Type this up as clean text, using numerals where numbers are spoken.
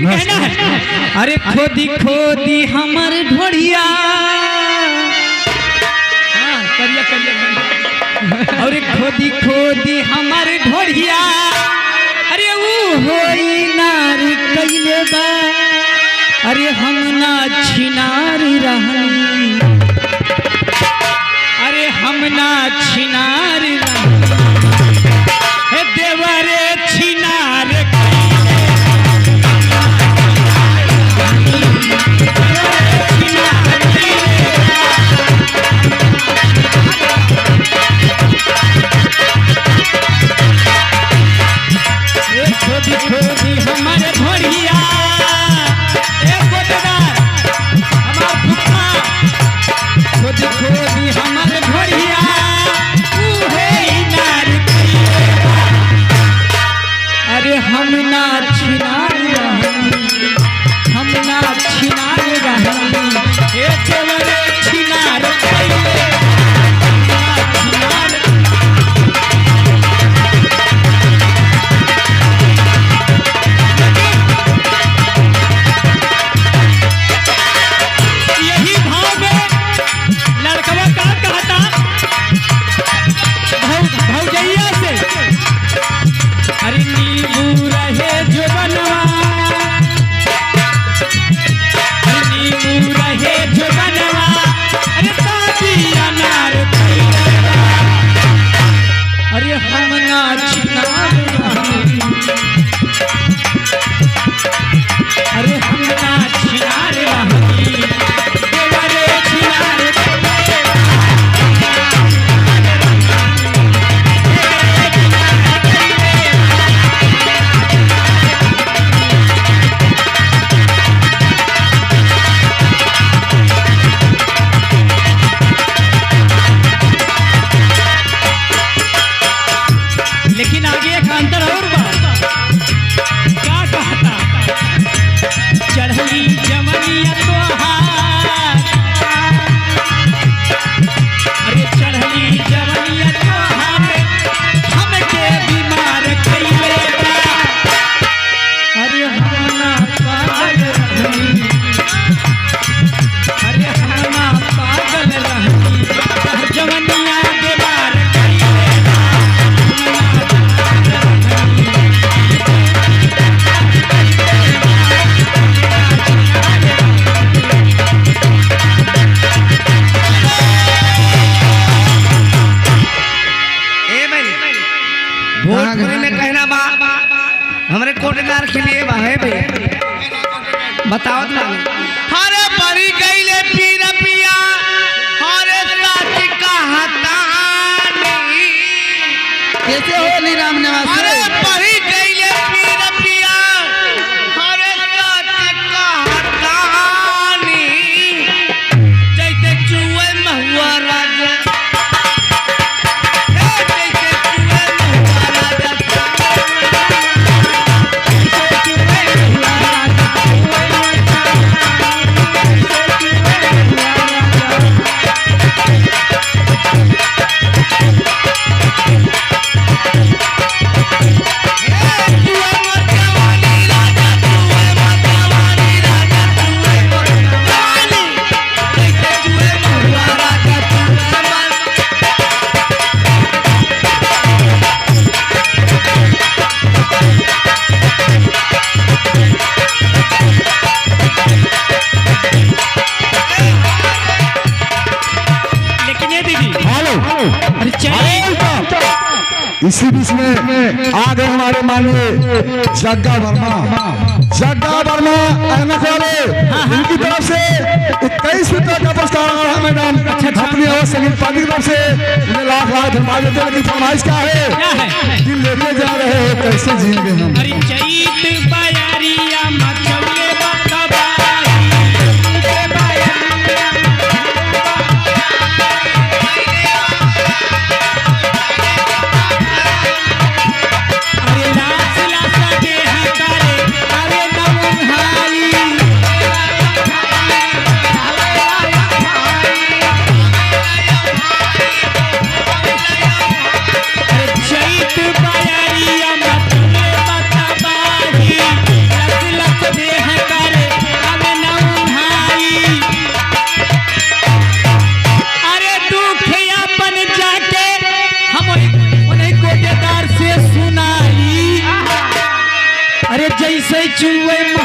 लेकिन कहना है अरे खोदी खोदी हमर ढोड़िया करिया करिया अरे खोदी खोदी हमर ढोड़िया अरे वो होई नार कइले बा अरे हम ना छिनार रहनी अरे हम ना छिनार हे देवरे छिनार खोदी खोदी हमारे घोड़िया खोदी खोदी हमारे घोड़िया अरे हम ना छिनार रहनी हम ना छिनार रहनी हे देवरे छिनार अरे हम ना छिनार अरे हम ना छिनार रहनी देवरे छिनार लेकिन आगे एक अंतर और बात क्या कहता चढ़ली जमनिया तोहार अरे चढ़ली जमनिया तोहार हमके बीमार कइले अरे हम ना पागल रहनी अरे हम ना पागल रहनी जमनिया बीमार भोजपुरी में कहना बा हमारे कोटदार के लिए बा है भैया बताओ ना हरे परी गईले पीर पिया हरे साथी कहतानी कैसे होली राम निवास हरे परी गईले पीर पिया हरे साथी कहतानी जैसे चुए महुआ राजा इसी बीच में आ गए हमारे माननीय जग्गा वर्मा ऐनक वाले इनकी तरफ से 21 रुपए का पुरस्कार आ रहा है मैडम अपनी और संगीत पार्टी की तरफ से उन्हें लाख लाख धन्यवाद देते हैं। लेकिन फरमाइश क्या है कि लेके जा रहे हो कैसे जिएंगे हम चैत बायारिया मत चुए